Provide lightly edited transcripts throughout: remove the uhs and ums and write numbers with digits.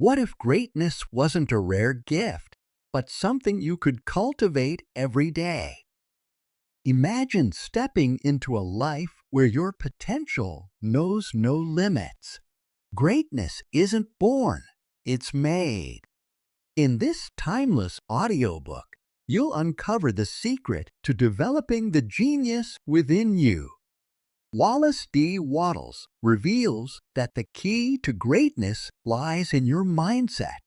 What if greatness wasn't a rare gift, but something you could cultivate every day? Imagine stepping into a life where your potential knows no limits. Greatness isn't born, it's made. In this timeless audiobook, you'll uncover the secret to developing the genius within you. Wallace D. Wattles reveals that the key to greatness lies in your mindset.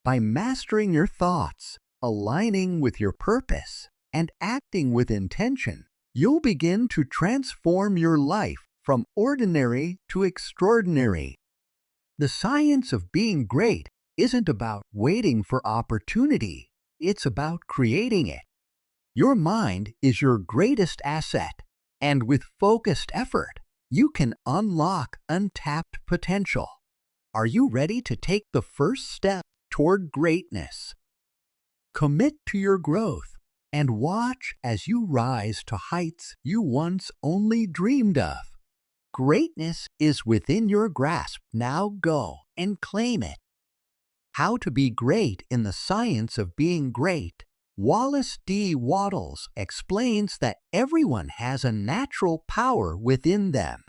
By mastering your thoughts, aligning with your purpose, and acting with intention, you'll begin to transform your life from ordinary to extraordinary. The science of being great isn't about waiting for opportunity, it's about creating it. Your mind is your greatest asset, and with focused effort, you can unlock untapped potential. Are you ready to take the first step toward greatness? Commit to your growth and watch as you rise to heights you once only dreamed of. Greatness is within your grasp. Now go and claim it. How to be great in the science of being great. Wallace D. Wattles explains that everyone has a natural power within them.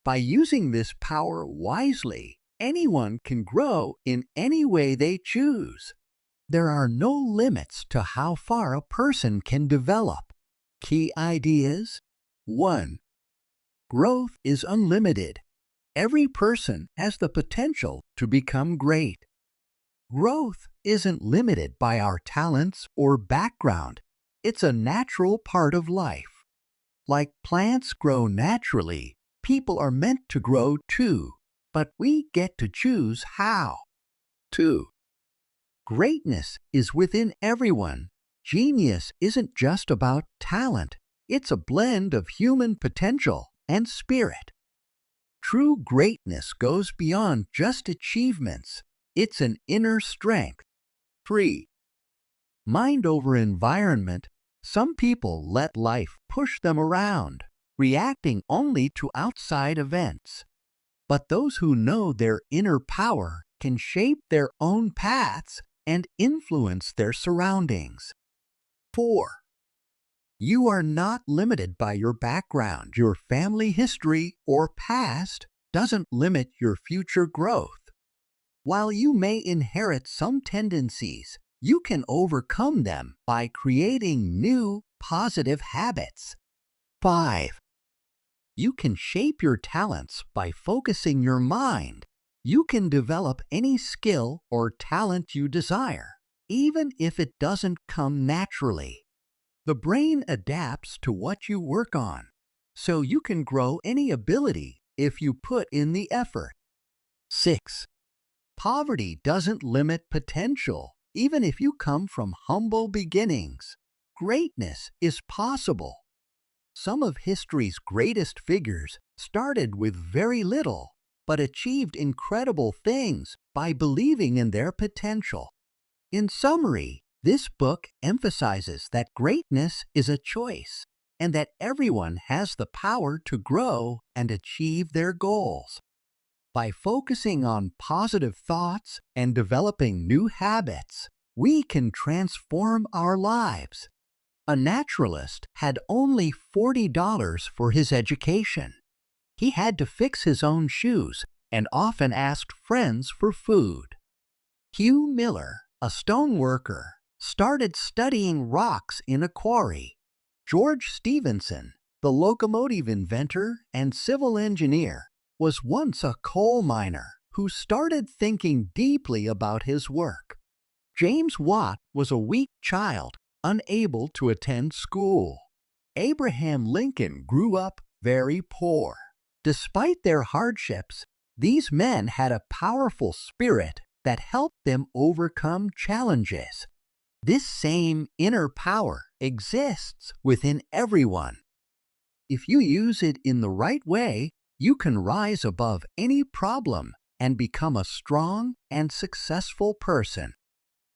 By using this power wisely, anyone can grow in any way they choose. There are no limits to how far a person can develop. Key ideas: 1. Growth is unlimited. Every person has the potential to become great. Growth isn't limited by our talents or background. It's a natural part of life. Like plants grow naturally, people are meant to grow too, but we get to choose how. 2. Greatness is within everyone. Genius isn't just about talent. It's a blend of human potential and spirit. True greatness goes beyond just achievements. It's an inner strength. 3. Mind over environment. Some people let life push them around, reacting only to outside events. But those who know their inner power can shape their own paths and influence their surroundings. 4. You are not limited by your background. Your family history or past doesn't limit your future growth. While you may inherit some tendencies, you can overcome them by creating new, positive habits. 5. You can shape your talents by focusing your mind. You can develop any skill or talent you desire, even if it doesn't come naturally. The brain adapts to what you work on, so you can grow any ability if you put in the effort. 6. Poverty doesn't limit potential, even if you come from humble beginnings. Greatness is possible. Some of history's greatest figures started with very little, but achieved incredible things by believing in their potential. In summary, this book emphasizes that greatness is a choice, and that everyone has the power to grow and achieve their goals. By focusing on positive thoughts and developing new habits, we can transform our lives. A naturalist had only $40 for his education. He had to fix his own shoes and often asked friends for food. Hugh Miller, a stone worker, started studying rocks in a quarry. George Stephenson, the locomotive inventor and civil engineer, was once a coal miner who started thinking deeply about his work. James Watt was a weak child, unable to attend school. Abraham Lincoln grew up very poor. Despite their hardships, these men had a powerful spirit that helped them overcome challenges. This same inner power exists within everyone. If you use it in the right way, you can rise above any problem and become a strong and successful person.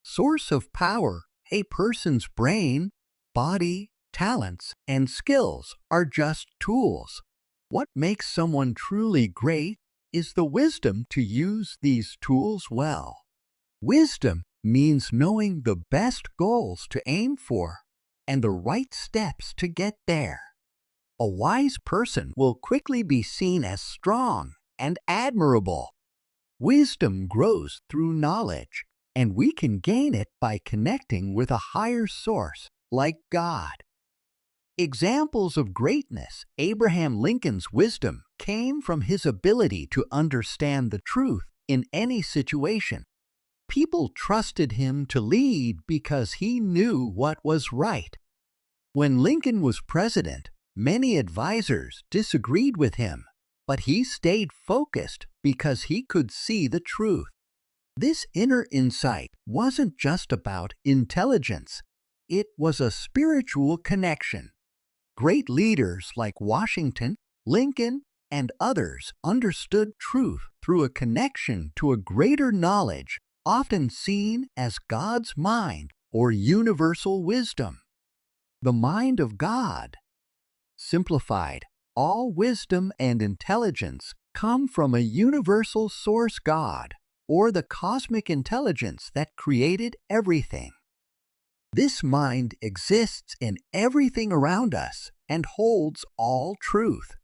Source of power: a person's brain, body, talents, and skills are just tools. What makes someone truly great is the wisdom to use these tools well. Wisdom means knowing the best goals to aim for and the right steps to get there. A wise person will quickly be seen as strong and admirable. Wisdom grows through knowledge, and we can gain it by connecting with a higher source like God. Examples of greatness: Abraham Lincoln's wisdom came from his ability to understand the truth in any situation. People trusted him to lead because he knew what was right. When Lincoln was president, many advisors disagreed with him, but he stayed focused because he could see the truth. This inner insight wasn't just about intelligence, it was a spiritual connection. Great leaders like Washington, Lincoln, and others understood truth through a connection to a greater knowledge, often seen as God's mind or universal wisdom. The mind of God. Simplified, all wisdom and intelligence come from a universal source, God, or the cosmic intelligence that created everything. This mind exists in everything around us and holds all truth.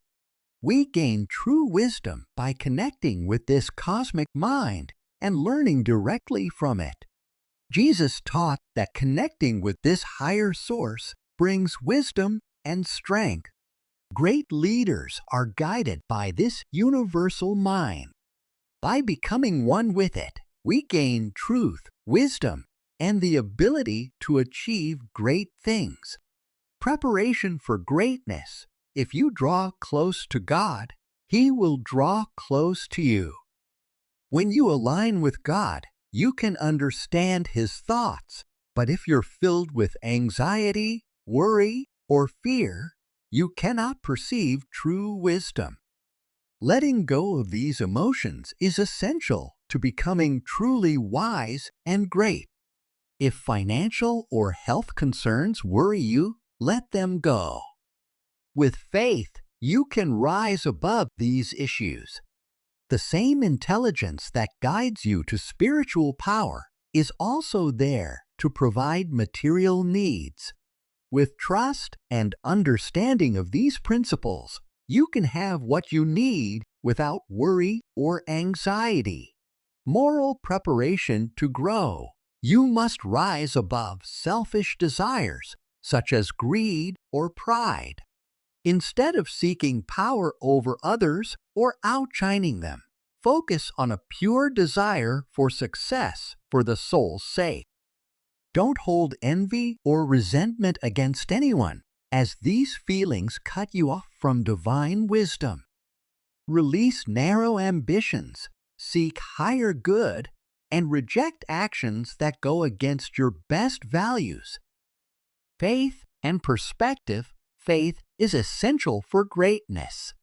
We gain true wisdom by connecting with this cosmic mind and learning directly from it. Jesus taught that connecting with this higher source brings wisdom and strength. Great leaders are guided by this universal mind. By becoming one with it, we gain truth, wisdom, and the ability to achieve great things. Preparation for greatness. If you draw close to God, He will draw close to you. When you align with God, you can understand His thoughts. But if you're filled with anxiety, worry, or fear, you cannot perceive true wisdom. Letting go of these emotions is essential to becoming truly wise and great. If financial or health concerns worry you, let them go. With faith, you can rise above these issues. The same intelligence that guides you to spiritual power is also there to provide material needs. With trust and understanding of these principles, you can have what you need without worry or anxiety. Moral preparation to grow. You must rise above selfish desires, such as greed or pride. Instead of seeking power over others or outshining them, focus on a pure desire for success for the soul's sake. Don't hold envy or resentment against anyone, as these feelings cut you off from divine wisdom. Release narrow ambitions, seek higher good, and reject actions that go against your best values. Faith and perspective. Faith is essential for greatness.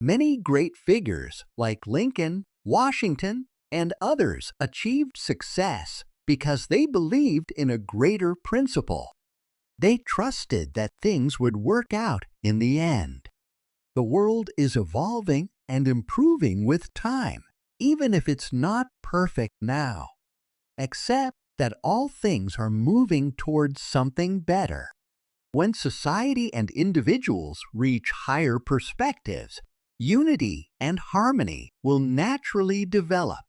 Many great figures like Lincoln, Washington, and others achieved success because they believed in a greater principle. They trusted that things would work out in the end. The world is evolving and improving with time, even if it's not perfect now. Accept that all things are moving towards something better. When society and individuals reach higher perspectives, unity and harmony will naturally develop.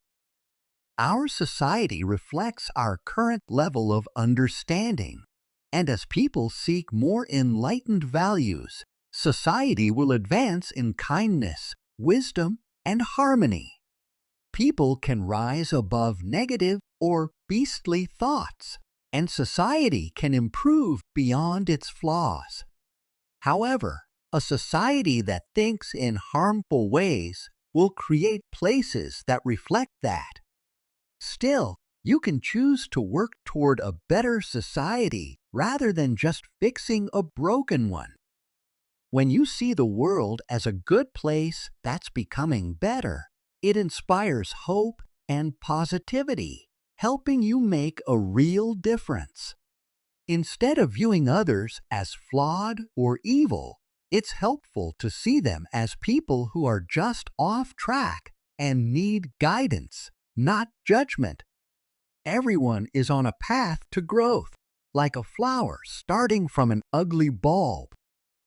Our society reflects our current level of understanding, and as people seek more enlightened values, society will advance in kindness, wisdom, and harmony. People can rise above negative or beastly thoughts, and society can improve beyond its flaws. However, a society that thinks in harmful ways will create places that reflect that. Still, you can choose to work toward a better society rather than just fixing a broken one. When you see the world as a good place that's becoming better, it inspires hope and positivity, helping you make a real difference. Instead of viewing others as flawed or evil, It's helpful to see them as people who are just off track and need guidance, not judgment. Everyone is on a path to growth, like a flower starting from an ugly bulb.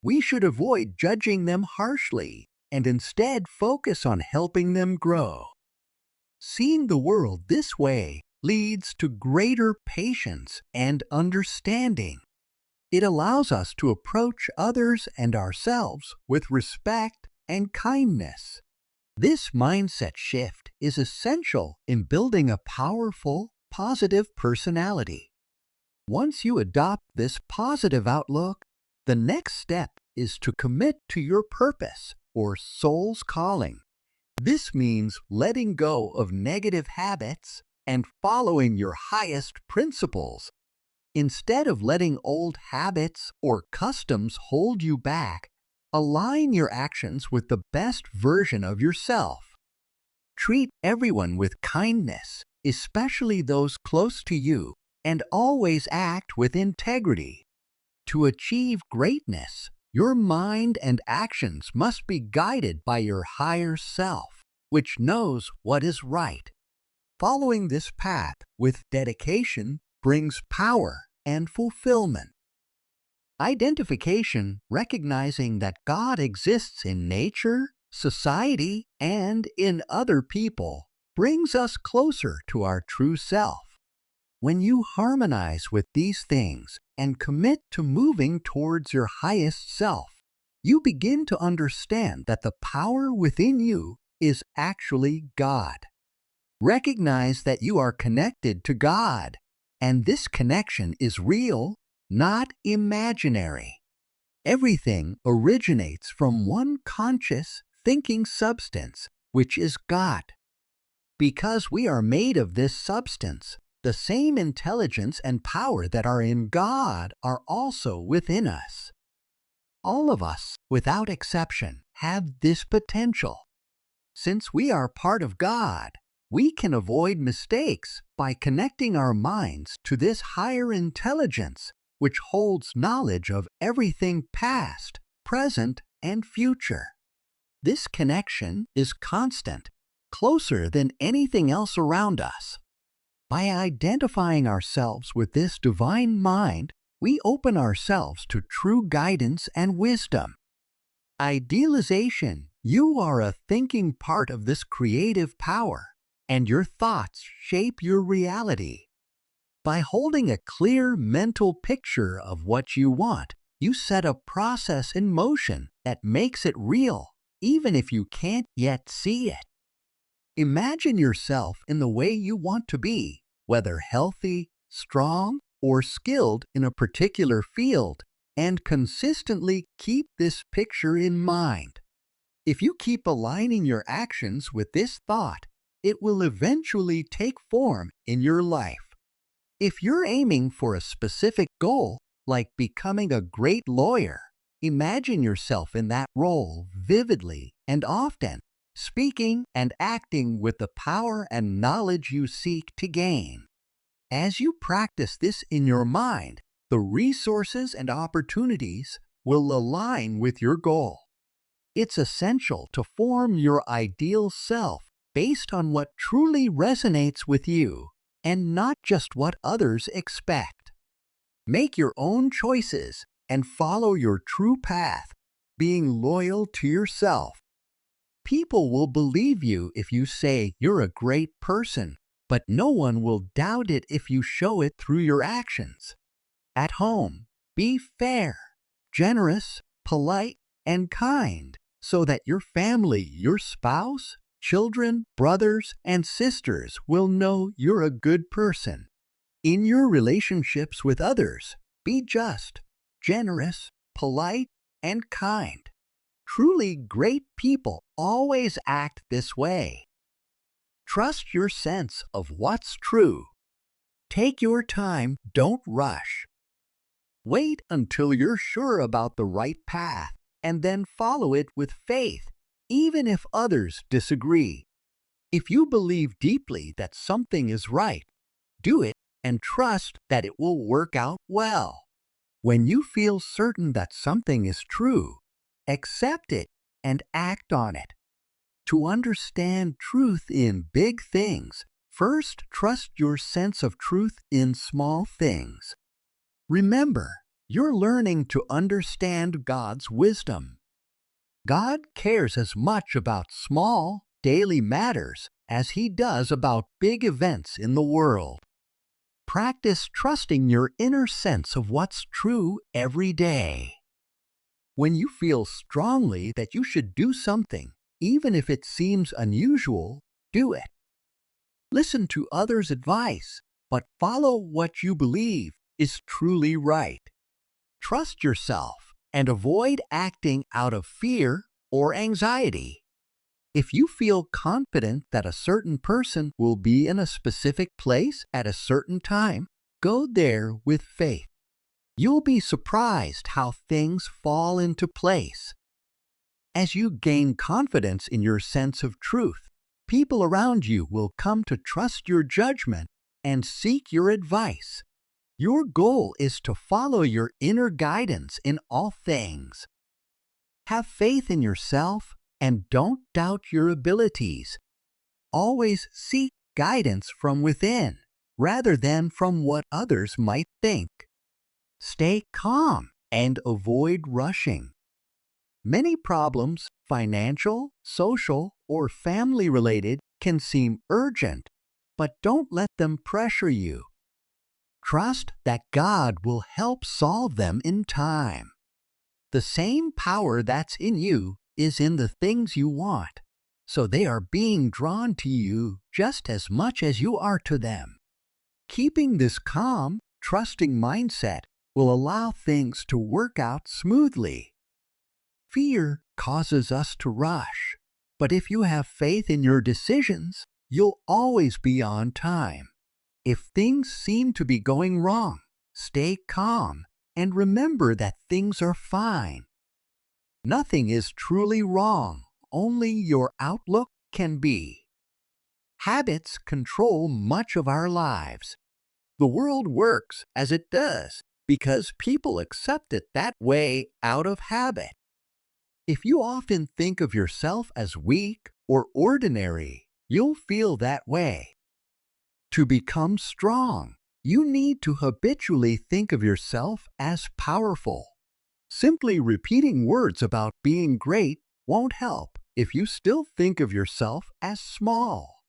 We should avoid judging them harshly and instead focus on helping them grow. Seeing the world this way leads to greater patience and understanding. It allows us to approach others and ourselves with respect and kindness. This mindset shift is essential in building a powerful, positive personality. Once you adopt this positive outlook, the next step is to commit to your purpose or soul's calling. This means letting go of negative habits and following your highest principles. Instead of letting old habits or customs hold you back, align your actions with the best version of yourself. Treat everyone with kindness, especially those close to you, and always act with integrity. To achieve greatness, your mind and actions must be guided by your higher self, which knows what is right. Following this path with dedication brings power and fulfillment. Identification, recognizing that God exists in nature, society, and in other people, brings us closer to our true self. When you harmonize with these things and commit to moving towards your highest self, you begin to understand that the power within you is actually God. Recognize that you are connected to God, and this connection is real, not imaginary. Everything originates from one conscious, thinking substance, which is God. Because we are made of this substance, the same intelligence and power that are in God are also within us. All of us, without exception, have this potential. Since we are part of God, we can avoid mistakes by connecting our minds to this higher intelligence, which holds knowledge of everything past, present, and future. This connection is constant, closer than anything else around us. By identifying ourselves with this divine mind, we open ourselves to true guidance and wisdom. Idealization: you are a thinking part of this creative power, and your thoughts shape your reality. By holding a clear mental picture of what you want, you set a process in motion that makes it real, even if you can't yet see it. Imagine yourself in the way you want to be, whether healthy, strong, or skilled in a particular field, and consistently keep this picture in mind. If you keep aligning your actions with this thought, it will eventually take form in your life. If you're aiming for a specific goal, like becoming a great lawyer, imagine yourself in that role vividly and often, speaking and acting with the power and knowledge you seek to gain. As you practice this in your mind, the resources and opportunities will align with your goal. It's essential to form your ideal self based on what truly resonates with you, and not just what others expect. Make your own choices and follow your true path, being loyal to yourself. People will believe you if you say you're a great person, but no one will doubt it if you show it through your actions. At home, be fair, generous, polite, and kind, so that your family, your spouse, children, brothers, and sisters will know you're a good person. In your relationships with others, be just, generous, polite, and kind. Truly great people always act this way. Trust your sense of what's true. Take your time, don't rush. Wait until you're sure about the right path, and then follow it with faith, even if others disagree. If you believe deeply that something is right, do it and trust that it will work out well. When you feel certain that something is true, accept it, and act on it. To understand truth in big things, first trust your sense of truth in small things. Remember, you're learning to understand God's wisdom. God cares as much about small, daily matters as He does about big events in the world. Practice trusting your inner sense of what's true every day. When you feel strongly that you should do something, even if it seems unusual, do it. Listen to others' advice, but follow what you believe is truly right. Trust yourself and avoid acting out of fear or anxiety. If you feel confident that a certain person will be in a specific place at a certain time, go there with faith. You'll be surprised how things fall into place. As you gain confidence in your sense of truth, people around you will come to trust your judgment and seek your advice. Your goal is to follow your inner guidance in all things. Have faith in yourself and don't doubt your abilities. Always seek guidance from within, rather than from what others might think. Stay calm and avoid rushing. Many problems, financial, social, or family-related, can seem urgent, but don't let them pressure you. Trust that God will help solve them in time. The same power that's in you is in the things you want, so they are being drawn to you just as much as you are to them. Keeping this calm, trusting mindset will allow things to work out smoothly. Fear causes us to rush, but if you have faith in your decisions, you'll always be on time. If things seem to be going wrong, stay calm and remember that things are fine. Nothing is truly wrong, only your outlook can be. Habits control much of our lives. The world works as it does because people accept it that way out of habit. If you often think of yourself as weak or ordinary, you'll feel that way. To become strong, you need to habitually think of yourself as powerful. Simply repeating words about being great won't help if you still think of yourself as small.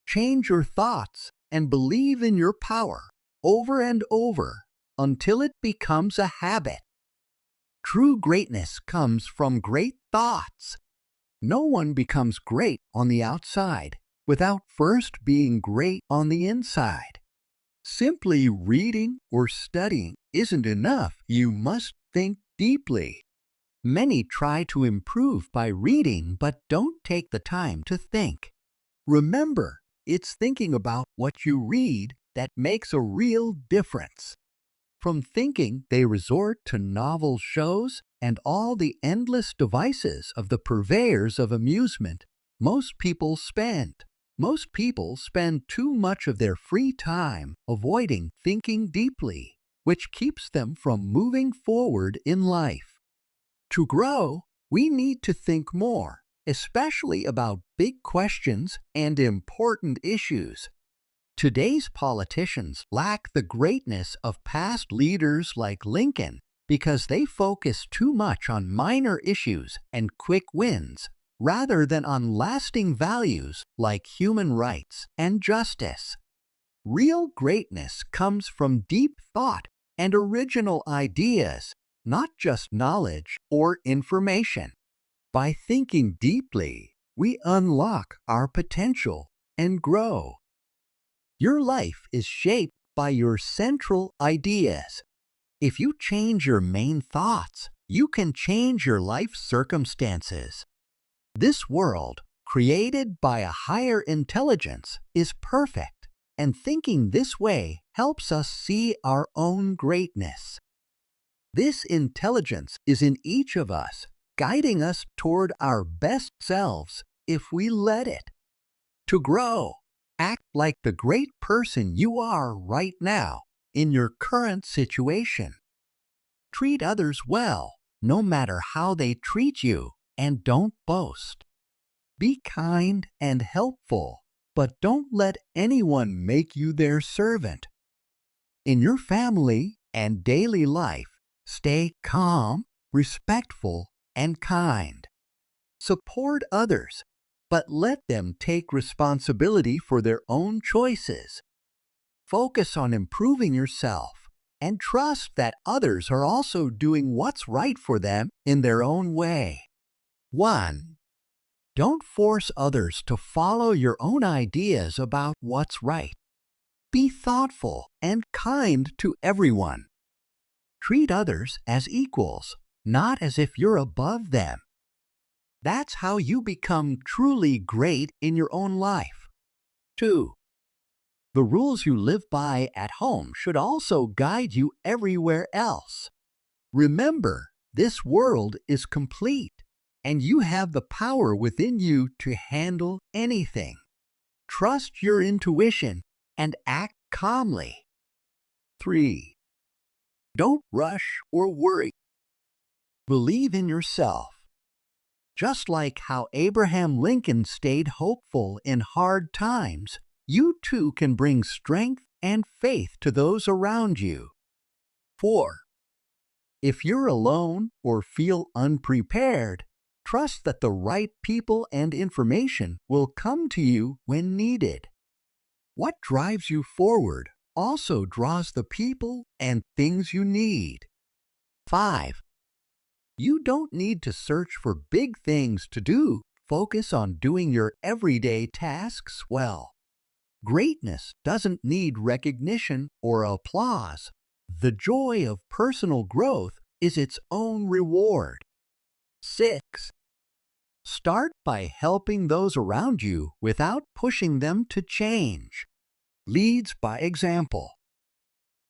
Change your thoughts and believe in your power over and over until it becomes a habit. True greatness comes from great thoughts. No one becomes great on the outside without first being great on the inside. Simply reading or studying isn't enough. You must think deeply. Many try to improve by reading but don't take the time to think. Remember, it's thinking about what you read that makes a real difference. From thinking, they resort to novel shows and all the endless devices of the purveyors of amusement most people spend. Most people spend too much of their free time avoiding thinking deeply, which keeps them from moving forward in life. To grow, we need to think more, especially about big questions and important issues. Today's politicians lack the greatness of past leaders like Lincoln because they focus too much on minor issues and quick wins rather than on lasting values like human rights and justice. Real greatness comes from deep thought and original ideas, not just knowledge or information. By thinking deeply, we unlock our potential and grow. Your life is shaped by your central ideas. If you change your main thoughts, you can change your life circumstances. This world, created by a higher intelligence, is perfect, and thinking this way helps us see our own greatness. This intelligence is in each of us, guiding us toward our best selves if we let it. To grow, act like the great person you are right now in your current situation. Treat others well no matter how they treat you, and don't boast. Be kind and helpful, but don't let anyone make you their servant. In your family and daily life, stay calm, respectful, and kind. Support others, but let them take responsibility for their own choices. Focus on improving yourself and trust that others are also doing what's right for them in their own way. 1. Don't force others to follow your own ideas about what's right. Be thoughtful and kind to everyone. Treat others as equals, not as if you're above them. That's how you become truly great in your own life. 2. The rules you live by at home should also guide you everywhere else. Remember, this world is complete, and you have the power within you to handle anything. Trust your intuition and act calmly. 3. Don't rush or worry. Believe in yourself. Just like how Abraham Lincoln stayed hopeful in hard times, you too can bring strength and faith to those around you. 4. If you're alone or feel unprepared, trust that the right people and information will come to you when needed. What drives you forward also draws the people and things you need. 5. You don't need to search for big things to do. Focus on doing your everyday tasks well. Greatness doesn't need recognition or applause. The joy of personal growth is its own reward. 6. Start by helping those around you without pushing them to change. Leads by example.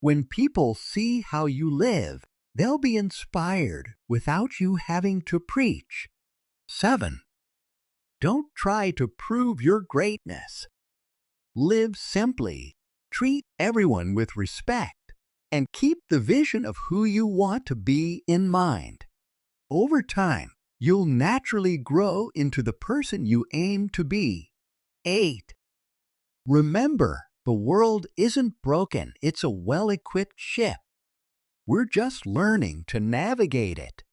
When people see how you live, they'll be inspired without you having to preach. 7. Don't try to prove your greatness. Live simply, treat everyone with respect, and keep the vision of who you want to be in mind. Over time, you'll naturally grow into the person you aim to be. 8. Remember, the world isn't broken, it's a well-equipped ship. We're just learning to navigate it.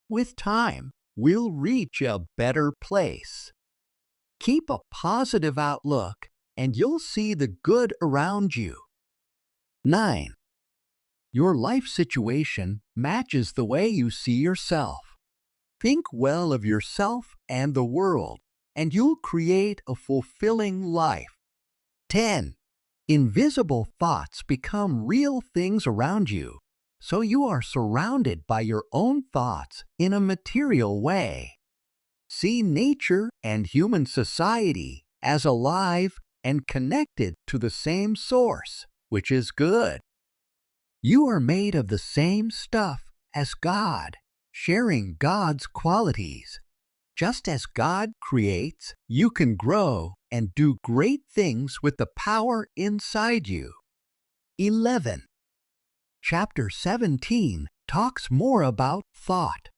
With time, we'll reach a better place. Keep a positive outlook, and you'll see the good around you. 9. Your life situation matches the way you see yourself. Think well of yourself and the world, and you'll create a fulfilling life. 10. Invisible thoughts become real things around you, so you are surrounded by your own thoughts in a material way. See nature and human society as alive and connected to the same source, which is good. You are made of the same stuff as God, sharing God's qualities. Just as God creates, you can grow and do great things with the power inside you. 11. Chapter 17 talks more about thought.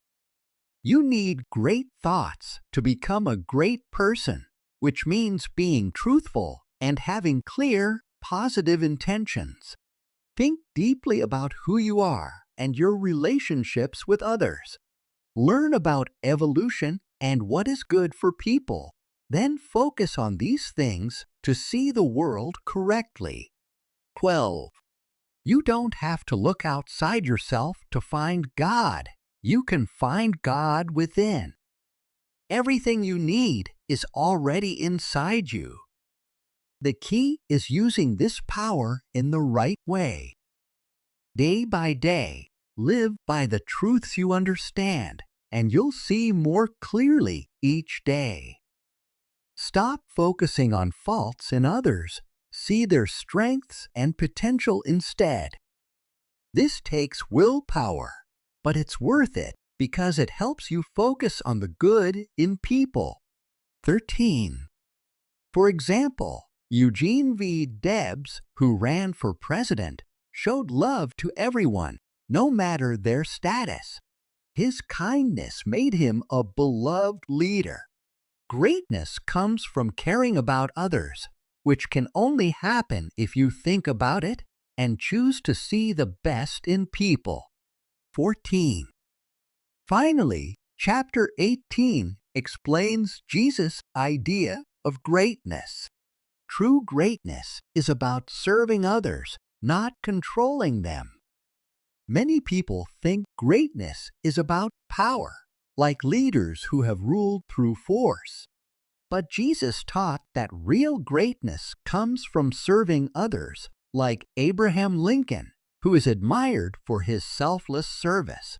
You need great thoughts to become a great person, which means being truthful and having clear, positive intentions. Think deeply about who you are and your relationships with others. Learn about evolution and what is good for people. Then focus on these things to see the world correctly. 12. You don't have to look outside yourself to find God. You can find God within. Everything you need is already inside you. The key is using this power in the right way. Day by day, live by the truths you understand, and you'll see more clearly each day. Stop focusing on faults in others. See their strengths and potential instead. This takes willpower, but it's worth it because it helps you focus on the good in people. 13. For example, Eugene V. Debs, who ran for president, showed love to everyone, no matter their status. His kindness made him a beloved leader. Greatness comes from caring about others, which can only happen if you think about it and choose to see the best in people. 14. Finally, chapter 18 explains Jesus' idea of greatness. True greatness is about serving others, not controlling them. Many people think greatness is about power, like leaders who have ruled through force. But Jesus taught that real greatness comes from serving others, like Abraham Lincoln, who is admired for his selfless service.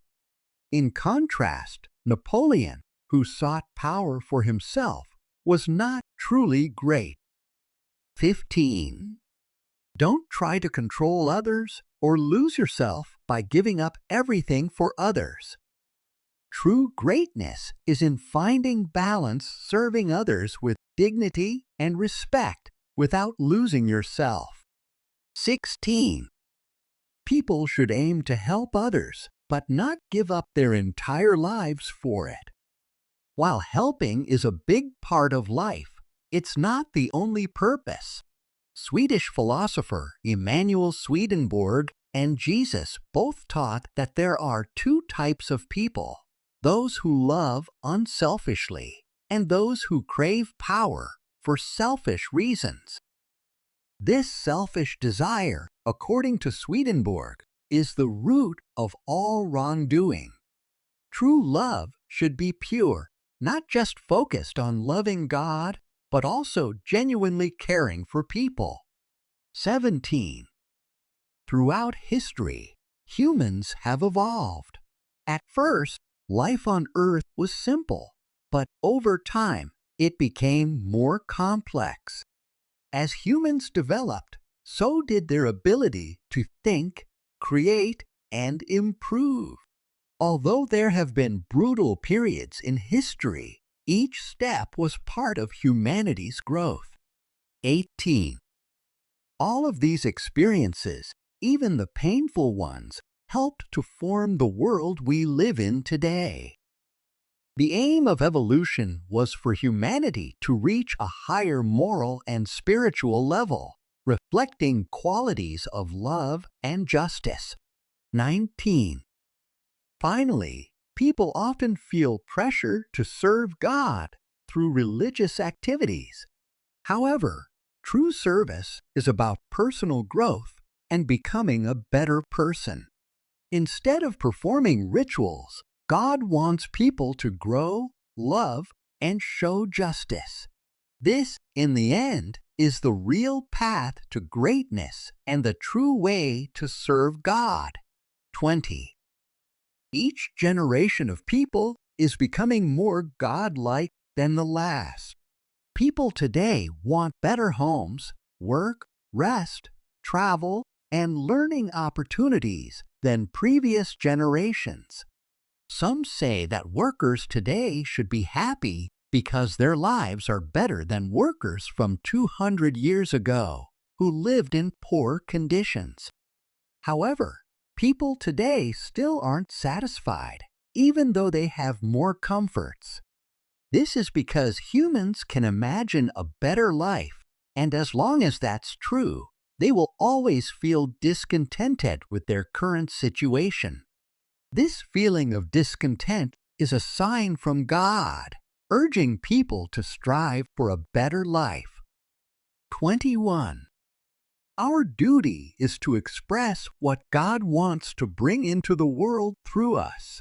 In contrast, Napoleon, who sought power for himself, was not truly great. 15. Don't try to control others or lose yourself by giving up everything for others. True greatness is in finding balance, serving others with dignity and respect without losing yourself. 16. People should aim to help others, but not give up their entire lives for it. While helping is a big part of life, it's not the only purpose. Swedish philosopher Emanuel Swedenborg and Jesus both taught that there are two types of people: those who love unselfishly and those who crave power for selfish reasons. This selfish desire, according to Swedenborg, is the root of all wrongdoing. True love should be pure, not just focused on loving God, but also genuinely caring for people. 17. Throughout history, humans have evolved. At first, life on Earth was simple, but over time, it became more complex. As humans developed, so did their ability to think, create, and improve. Although there have been brutal periods in history, each step was part of humanity's growth. 18. All of these experiences, even the painful ones, helped to form the world we live in today. The aim of evolution was for humanity to reach a higher moral and spiritual level, reflecting qualities of love and justice. 19. Finally, people often feel pressure to serve God through religious activities. However, true service is about personal growth and becoming a better person. Instead of performing rituals, God wants people to grow, love, and show justice. This, in the end, is the real path to greatness and the true way to serve God. 20. Each generation of people is becoming more God-like than the last. People today want better homes, work, rest, travel, and learning opportunities than previous generations. Some say that workers today should be happy because their lives are better than workers from 200 years ago who lived in poor conditions. However, people today still aren't satisfied, even though they have more comforts. This is because humans can imagine a better life, and as long as that's true, they will always feel discontented with their current situation. This feeling of discontent is a sign from God, urging people to strive for a better life. 21. Our duty is to express what God wants to bring into the world through us.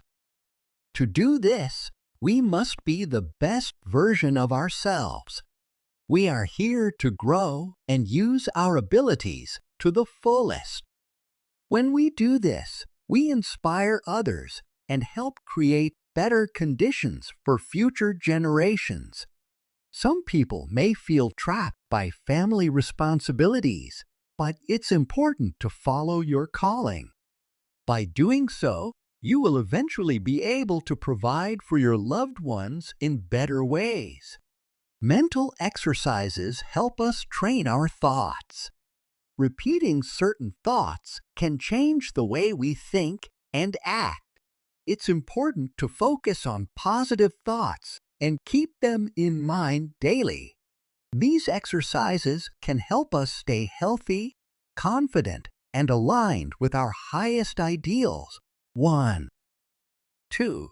To do this, we must be the best version of ourselves. We are here to grow and use our abilities to the fullest. When we do this, we inspire others and help create better conditions for future generations. Some people may feel trapped by family responsibilities, but it's important to follow your calling. By doing so, you will eventually be able to provide for your loved ones in better ways. Mental exercises help us train our thoughts. Repeating certain thoughts can change the way we think and act. It's important to focus on positive thoughts and keep them in mind daily. These exercises can help us stay healthy, confident, and aligned with our highest ideals. 1. 2.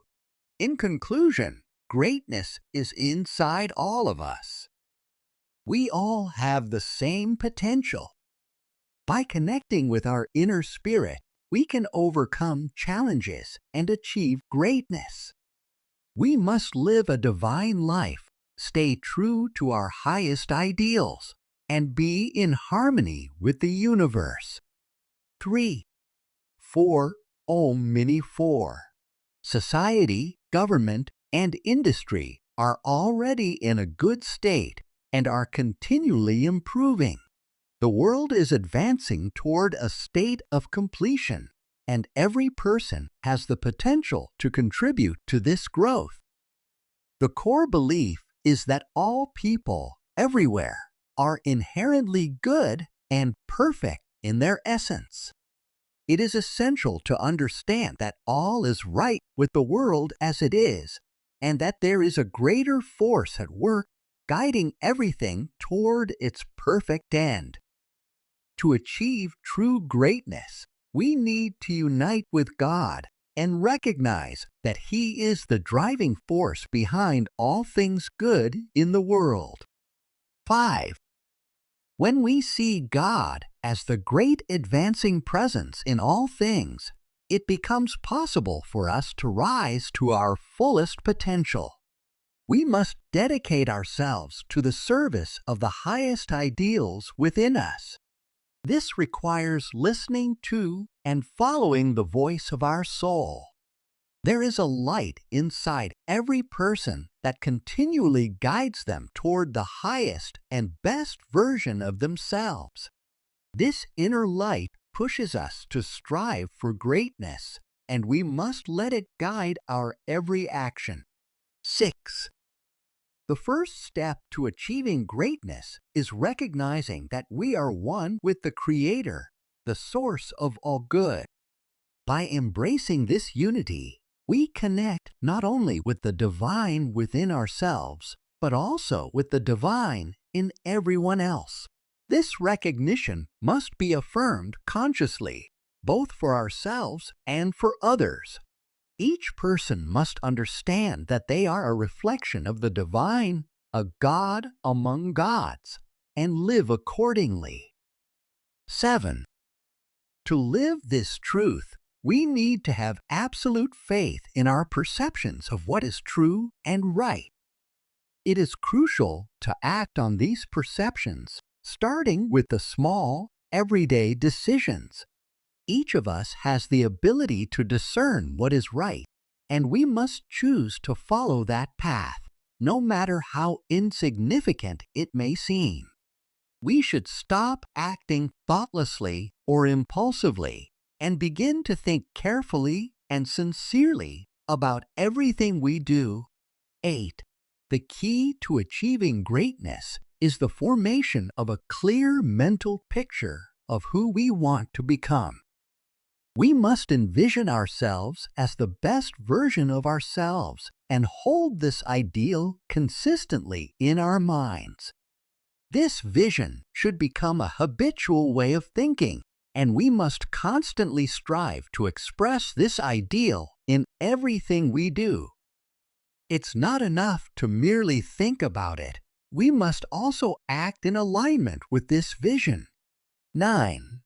In conclusion, greatness is inside all of us. We all have the same potential. By connecting with our inner spirit, we can overcome challenges and achieve greatness. We must live a divine life, stay true to our highest ideals, and be in harmony with the universe. 3. 4. Om Mini 4. Society, government, and industry are already in a good state and are continually improving. The world is advancing toward a state of completion, and every person has the potential to contribute to this growth. The core belief is that all people, everywhere, are inherently good and perfect in their essence. It is essential to understand that all is right with the world as it is, and that there is a greater force at work guiding everything toward its perfect end. To achieve true greatness, we need to unite with God and recognize that He is the driving force behind all things good in the world. 5. When we see God as the great advancing presence in all things, it becomes possible for us to rise to our fullest potential. We must dedicate ourselves to the service of the highest ideals within us. This requires listening to and following the voice of our soul. There is a light inside every person that continually guides them toward the highest and best version of themselves. This inner light pushes us to strive for greatness, and we must let it guide our every action. 6. The first step to achieving greatness is recognizing that we are one with the Creator, the source of all good. By embracing this unity, we connect not only with the divine within ourselves, but also with the divine in everyone else. This recognition must be affirmed consciously, both for ourselves and for others. Each person must understand that they are a reflection of the divine, a God among gods, and live accordingly. 7. To live this truth, we need to have absolute faith in our perceptions of what is true and right. It is crucial to act on these perceptions, starting with the small, everyday decisions. Each of us has the ability to discern what is right, and we must choose to follow that path, no matter how insignificant it may seem. We should stop acting thoughtlessly or impulsively and begin to think carefully and sincerely about everything we do. 8. The key to achieving greatness is the formation of a clear mental picture of who we want to become. We must envision ourselves as the best version of ourselves and hold this ideal consistently in our minds. This vision should become a habitual way of thinking, and we must constantly strive to express this ideal in everything we do. It's not enough to merely think about it. We must also act in alignment with this vision. 9.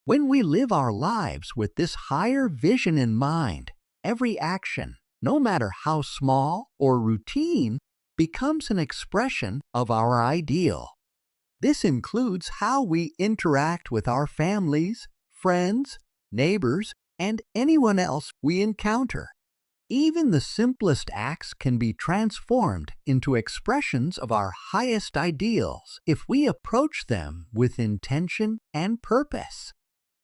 When we live our lives with this higher vision in mind, every action, no matter how small or routine, becomes an expression of our ideal. This includes how we interact with our families, friends, neighbors, and anyone else we encounter. Even the simplest acts can be transformed into expressions of our highest ideals if we approach them with intention and purpose.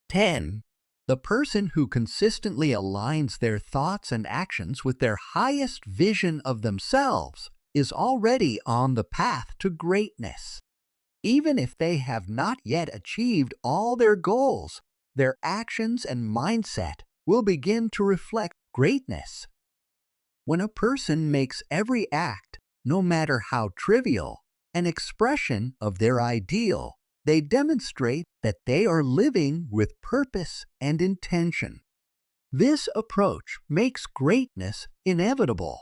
10. The person who consistently aligns their thoughts and actions with their highest vision of themselves is already on the path to greatness. Even if they have not yet achieved all their goals, their actions and mindset will begin to reflect greatness. When a person makes every act, no matter how trivial, an expression of their ideal, they demonstrate that they are living with purpose and intention. This approach makes greatness inevitable.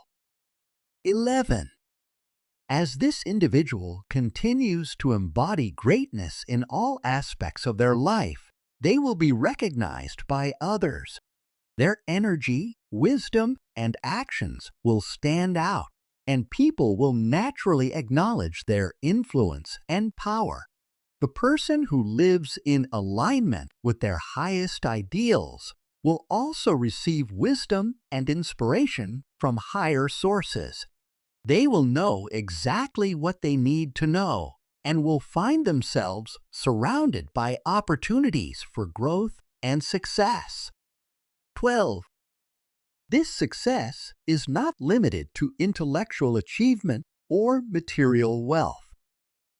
11. As this individual continues to embody greatness in all aspects of their life, they will be recognized by others. Their energy, wisdom, and actions will stand out, and people will naturally acknowledge their influence and power. The person who lives in alignment with their highest ideals will also receive wisdom and inspiration from higher sources. They will know exactly what they need to know and will find themselves surrounded by opportunities for growth and success. 12. This success is not limited to intellectual achievement or material wealth.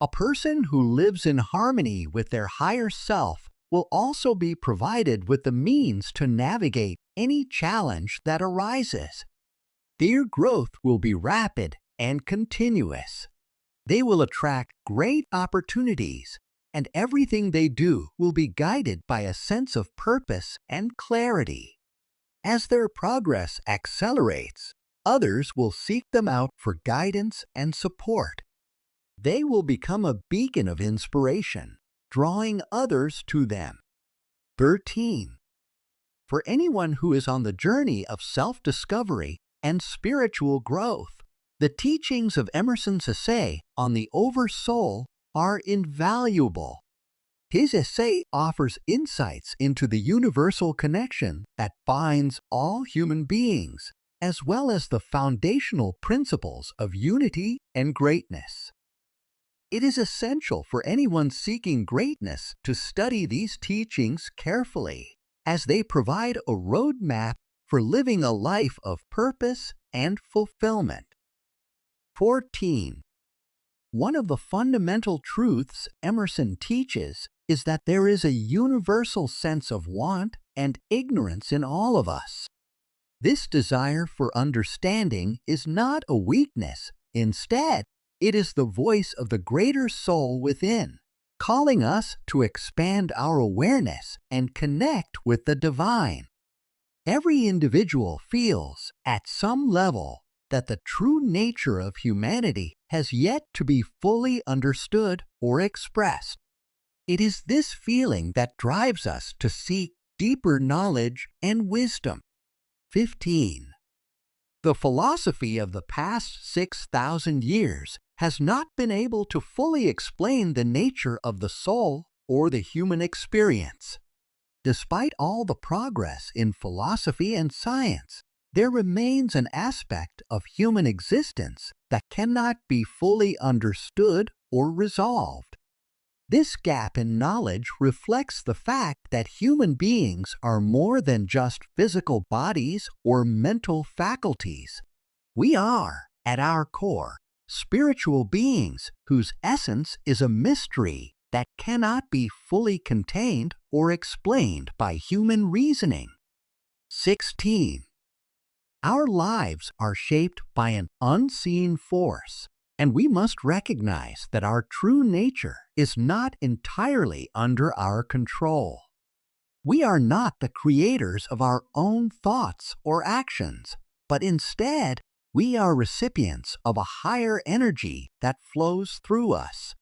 A person who lives in harmony with their higher self will also be provided with the means to navigate any challenge that arises. Their growth will be rapid and continuous. They will attract great opportunities, and everything they do will be guided by a sense of purpose and clarity. As their progress accelerates, others will seek them out for guidance and support. They will become a beacon of inspiration, drawing others to them. 13. For anyone who is on the journey of self-discovery and spiritual growth, the teachings of Emerson's essay on the Oversoul are invaluable. His essay offers insights into the universal connection that binds all human beings, as well as the foundational principles of unity and greatness. It is essential for anyone seeking greatness to study these teachings carefully, as they provide a roadmap for living a life of purpose and fulfillment. 14. One of the fundamental truths Emerson teaches is that there is a universal sense of want and ignorance in all of us. This desire for understanding is not a weakness. Instead, it is the voice of the greater soul within, calling us to expand our awareness and connect with the divine. Every individual feels, at some level, that the true nature of humanity has yet to be fully understood or expressed. It is this feeling that drives us to seek deeper knowledge and wisdom. 15. The philosophy of the past 6,000 years has not been able to fully explain the nature of the soul or the human experience. Despite all the progress in philosophy and science, there remains an aspect of human existence that cannot be fully understood or resolved. This gap in knowledge reflects the fact that human beings are more than just physical bodies or mental faculties. We are, at our core, spiritual beings whose essence is a mystery that cannot be fully contained or explained by human reasoning. 16. Our lives are shaped by an unseen force, and we must recognize that our true nature is not entirely under our control. We are not the creators of our own thoughts or actions, but instead, we are recipients of a higher energy that flows through us.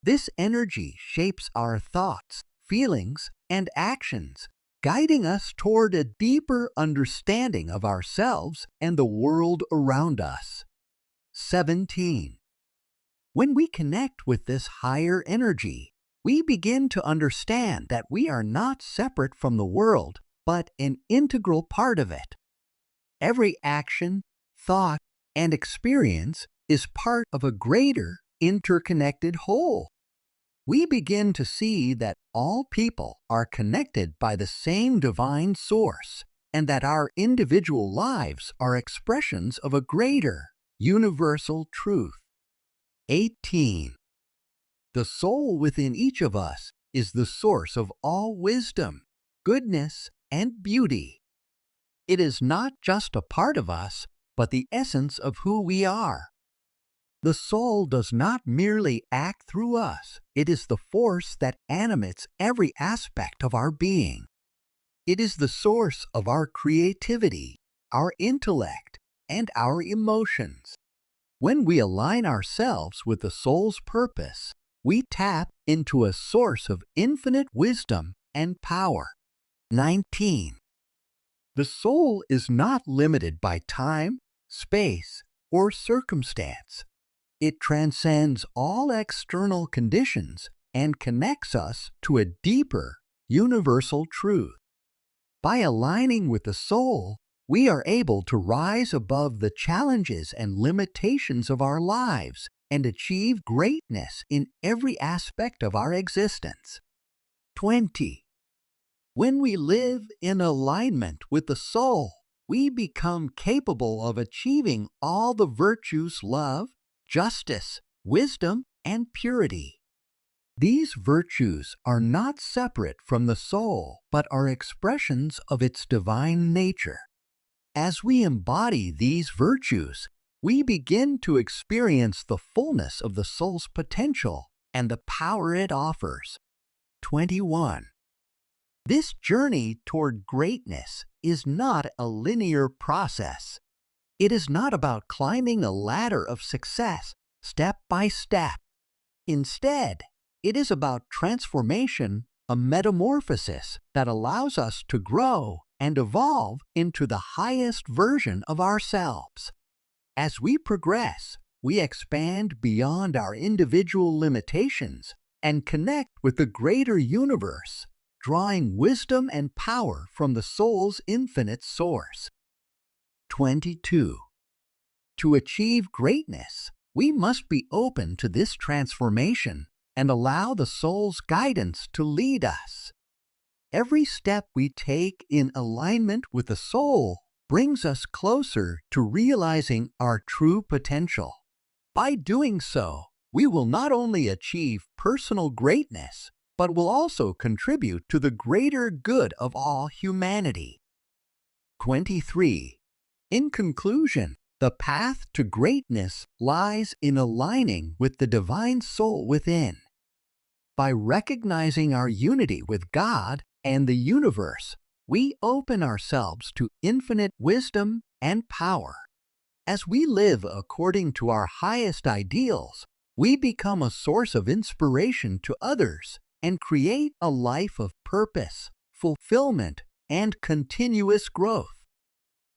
This energy shapes our thoughts, feelings, and actions, guiding us toward a deeper understanding of ourselves and the world around us. 17. When we connect with this higher energy, we begin to understand that we are not separate from the world, but an integral part of it. Every action, thought, and experience is part of a greater, interconnected whole. We begin to see that all people are connected by the same divine source, and that our individual lives are expressions of a greater, universal truth. 18. The soul within each of us is the source of all wisdom, goodness, and beauty. It is not just a part of us, but the essence of who we are. The soul does not merely act through us. It is the force that animates every aspect of our being. It is the source of our creativity, our intellect, and our emotions. When we align ourselves with the soul's purpose, we tap into a source of infinite wisdom and power. 19. The soul is not limited by time, space, or circumstance. It transcends all external conditions and connects us to a deeper, universal truth. By aligning with the soul, we are able to rise above the challenges and limitations of our lives and achieve greatness in every aspect of our existence. 20. When we live in alignment with the soul, we become capable of achieving all the virtues love, justice, wisdom, and purity. These virtues are not separate from the soul, but are expressions of its divine nature. As we embody these virtues, we begin to experience the fullness of the soul's potential and the power it offers. 21. This journey toward greatness is not a linear process. It is not about climbing a ladder of success step by step. Instead, it is about transformation, a metamorphosis that allows us to grow and evolve into the highest version of ourselves. As we progress, we expand beyond our individual limitations and connect with the greater universe, drawing wisdom and power from the soul's infinite source. 22. To achieve greatness, we must be open to this transformation and allow the soul's guidance to lead us. Every step we take in alignment with the soul brings us closer to realizing our true potential. By doing so, we will not only achieve personal greatness, but will also contribute to the greater good of all humanity. 23. In conclusion, the path to greatness lies in aligning with the divine soul within. By recognizing our unity with God and the universe, we open ourselves to infinite wisdom and power. As we live according to our highest ideals, we become a source of inspiration to others and create a life of purpose, fulfillment, and continuous growth.